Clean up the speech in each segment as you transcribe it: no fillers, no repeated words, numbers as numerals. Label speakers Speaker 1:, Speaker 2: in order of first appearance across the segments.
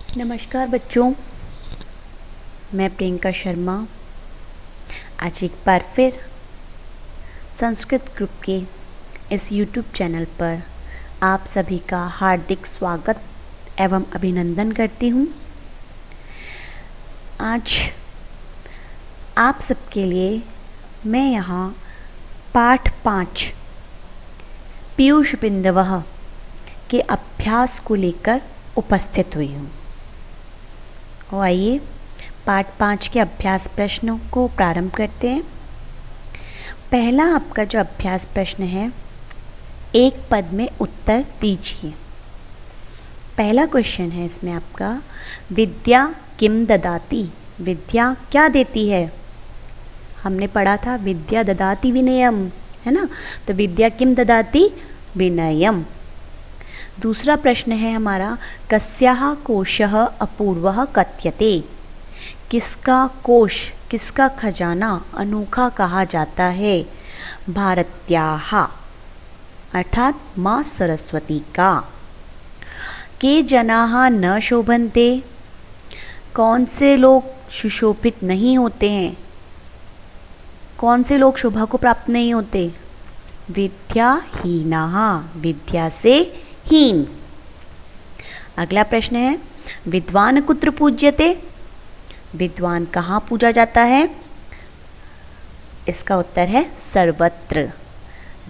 Speaker 1: नमस्कार बच्चों, मैं प्रियंका शर्मा आज एक बार फिर संस्कृत ग्रुप के इस YouTube चैनल पर आप सभी का हार्दिक स्वागत एवं अभिनंदन करती हूँ। आज आप सबके लिए मैं यहाँ पाठ 5 पीयूष बिंदवः के अभ्यास को लेकर उपस्थित हुई हूँ। और आइए पाठ 5 के अभ्यास प्रश्नों को प्रारंभ करते हैं। पहला आपका जो अभ्यास प्रश्न है, एक पद में उत्तर दीजिए। पहला क्वेश्चन है इसमें आपका, विद्या किम ददाति, विद्या क्या देती है। हमने पढ़ा था विद्या ददाति विनयम, है ना। तो विद्या किम ददाति, विनयम। दूसरा प्रश्न है हमारा, कस्याः कोशः अपूर्वः कथ्यते, किसका कोश, किसका खजाना अनोखा कहा जाता है। भारत्याः अर्थात माँ सरस्वती का। के जनाः न शोभन्ते, कौन से लोग सुशोभित नहीं होते हैं, कौन से लोग शोभा को प्राप्त नहीं होते। विद्याहीनाः, विद्या से हीन। अगला प्रश्न है, विद्वान कुत्र पूज्यते, विद्वान कहाँ पूजा जाता है। इसका उत्तर है सर्वत्र।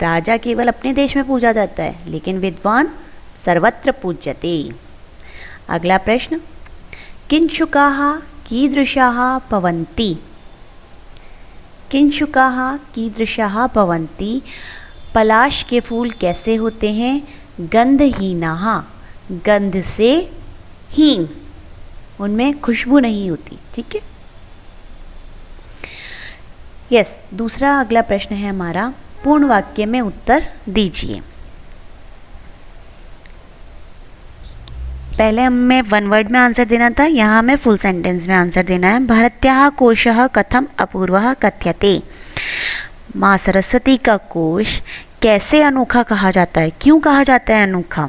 Speaker 1: राजा केवल अपने देश में पूजा जाता है, लेकिन विद्वान सर्वत्र पूज्यते। अगला प्रश्न, किंशुकाः कीदृशाः भवन्ति, किंशुकाः कीदृशाः भवन्ति, पलाश के फूल कैसे होते हैं। गंधहीनाः, गंध से हीन, उनमें खुशबू नहीं होती। ठीक है, यस। दूसरा अगला प्रश्न है हमारा, पूर्ण वाक्य में उत्तर दीजिए। पहले हमें वन वर्ड में आंसर देना था, यहाँ हमें फुल सेंटेंस में आंसर देना है। भारत्याः कोशः कथम अपूर्वः कथ्यते, माँ सरस्वती का कोश कैसे अनोखा कहा जाता है, क्यों कहा जाता है अनोखा।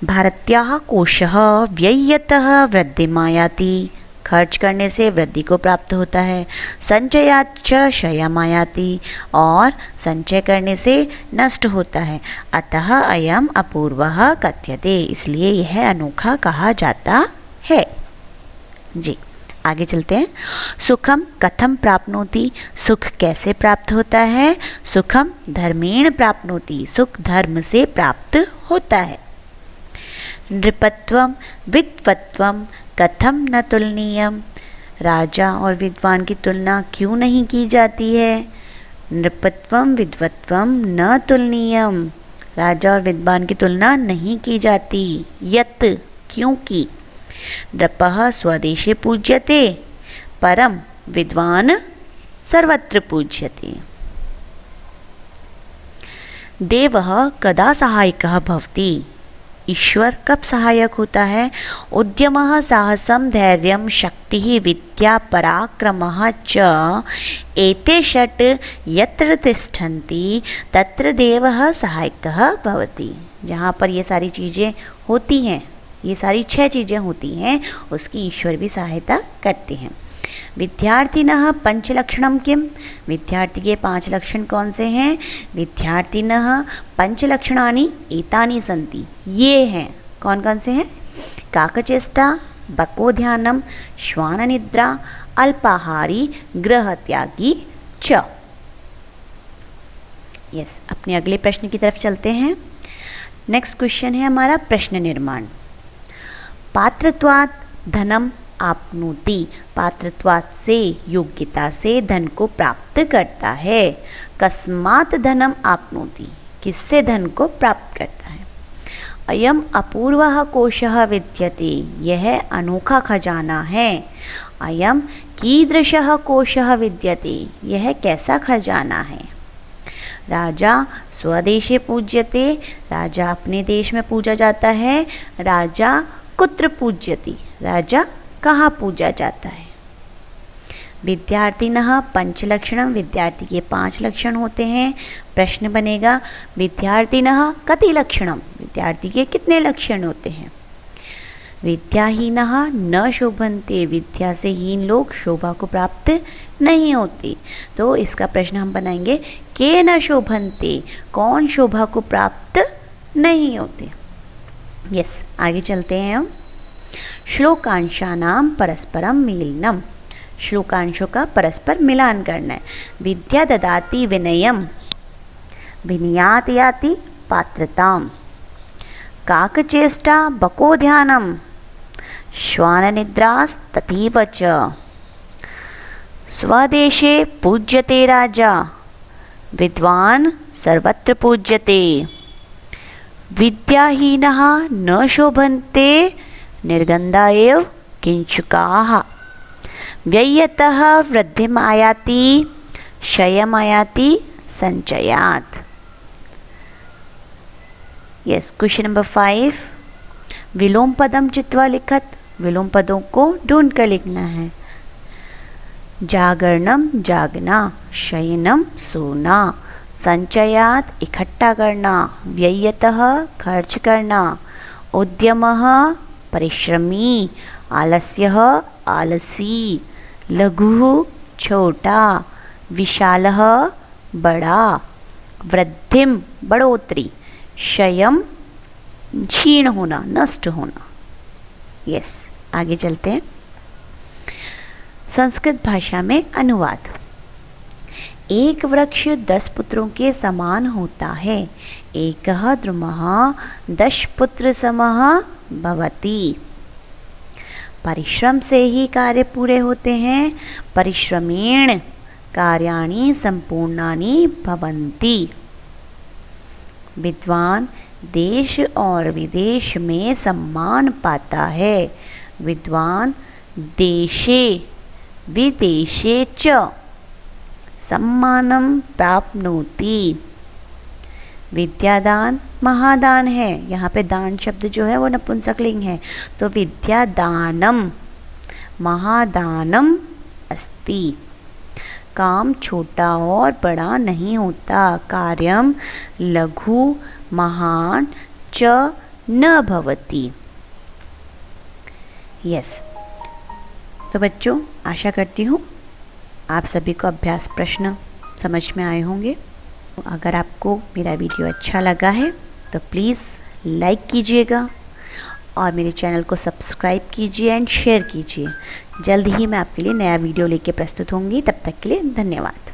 Speaker 1: भारत्याः कोशः व्ययतः वृद्धिमायाति, खर्च करने से वृद्धि को प्राप्त होता है। संचयात् च क्षयमायाति, और संचय करने से नष्ट होता है। अतः अयम अपूर्वः कथ्यते, इसलिए यह अनोखा कहा जाता है। जी, आगे चलते हैं। सुखम कथम प्राप्नोति, सुख कैसे प्राप्त होता है। सुखम धर्मेण प्राप्नोति, सुख धर्म से प्राप्त होता है। नृपत्वम विद्वत्वम कथम न तुलनीयम, राजा और विद्वान की तुलना क्यों नहीं की जाती है। नृपत्वम विद्वत्वम न तुलनीयम, राजा और विद्वान की तुलना नहीं की जाती। यत् क्योंकि, नृपः स्वदेशे पूज्यते परम विद्वान सर्वत्र पूज्यते। देवः कदा सहायकः भवति, ईश्वर कब सहायक होता है। उद्यमः साहसं धैर्यं शक्तिः विद्या पराक्रमः च एते षट् यत्र तिष्ठन्ति तत्र देवः सहायकः भवति। जहाँ पर ये सारी चीज़ें होती हैं, ये सारी 6 चीज़ें होती हैं, उसकी ईश्वर भी सहायता करते हैं। विद्यार्थिनः पंचलक्षणं किम, विद्यार्थी के 5 लक्षण कौन से हैं। विद्यार्थिनः पंचलक्षणानि एतानि सन्ति, ये हैं, कौन कौन से हैं। काकचेष्टा, बकोध्यानम, श्वाननिद्रा, अल्पाहारी, गृहत्यागी च। यस, अपने अगले प्रश्न की तरफ चलते हैं। नेक्स्ट क्वेश्चन है हमारा प्रश्न निर्माण। पात्रत्वात् धनम आपनोति, पात्रत्वात् से, योग्यता से धन को प्राप्त करता है। कस्मात् धनम आपनोति, किससे धन को प्राप्त करता है। अयम अपूर्वः कोशः विद्यते, यह अनोखा खजाना है। अयम कीदृशः कोशः विद्यते, यह कैसा खजाना है। राजा स्वदेशे पूज्यते, राजा अपने देश में पूजा जाता है। राजा कुत्र पूज्यते, राजा कहाँ पूजा जाता है। विद्यार्थिनः पंचलक्षणं, विद्यार्थी के 5 लक्षण होते हैं। प्रश्न बनेगा विद्यार्थिनः कति लक्षणं, विद्यार्थी के कितने लक्षण होते हैं। विद्याहीनः न शोभन्ते, विद्या से हीन लोग शोभा को प्राप्त नहीं होते। तो इसका प्रश्न हम बनाएंगे के न शोभन्ते, कौन शोभा को प्राप्त नहीं होते। यस, आगे चलते हैं हम। श्लोकांशानां परस्परम मेलनम, श्लोकांशों का परस्पर मिलान करना है। विद्या ददाति विनयम, विनयात याति पात्रताम, काकचेष्टा बको ध्यानम, श्वाननिद्रास्तथैव च, स्वदेशे पूज्यते राजा, विद्वान् सर्वत्र पूज्यते, विद्याहीनः न शोभन्ते, निर्गन्धा एव किंचुकाः, व्ययतः वृद्धिम् आयाति, क्षयम् आयाति संचयात्। यस, क्वेश्चन नंबर 5, विलोम पदम चित्वा लिखत, विलोम पदों को ढूंढ कर लिखना है। जागरणम जागना, शयनम सोना, संचयात इकट्ठा करना, व्ययतः खर्च करना, उद्यमः परिश्रमी, आलस्यः आलसी, लघुः छोटा, विशालः बड़ा, वृद्धिम बढ़ोतरी, क्षयम क्षीण होना, नष्ट होना। यस, आगे चलते हैं। संस्कृत भाषा में अनुवाद। एक वृक्ष 10 पुत्रों के समान होता है, एकः द्रुमः 10 पुत्र समः भवति। परिश्रम से ही कार्य पूरे होते हैं, परिश्रमेण कार्याणि संपूर्णानि भवन्ति। विद्वान देश और विदेश में सम्मान पाता है, विद्वान देशे विदेशे च सम्मानं प्राप्नोति। विद्यादान महादान है, यहाँ पे दान शब्द जो है वो नपुंसकलिंग है, तो विद्यादानम महादानम अस्ति। काम छोटा और बड़ा नहीं होता, कार्यम लघु महान च न भवति। यस, तो बच्चों आशा करती हूँ आप सभी को अभ्यास प्रश्न समझ में आए होंगे। अगर आपको मेरा वीडियो अच्छा लगा है तो प्लीज़ लाइक कीजिएगा और मेरे चैनल को सब्सक्राइब कीजिए एंड शेयर कीजिए। जल्द ही मैं आपके लिए नया वीडियो लेके प्रस्तुत होंगी। तब तक के लिए धन्यवाद।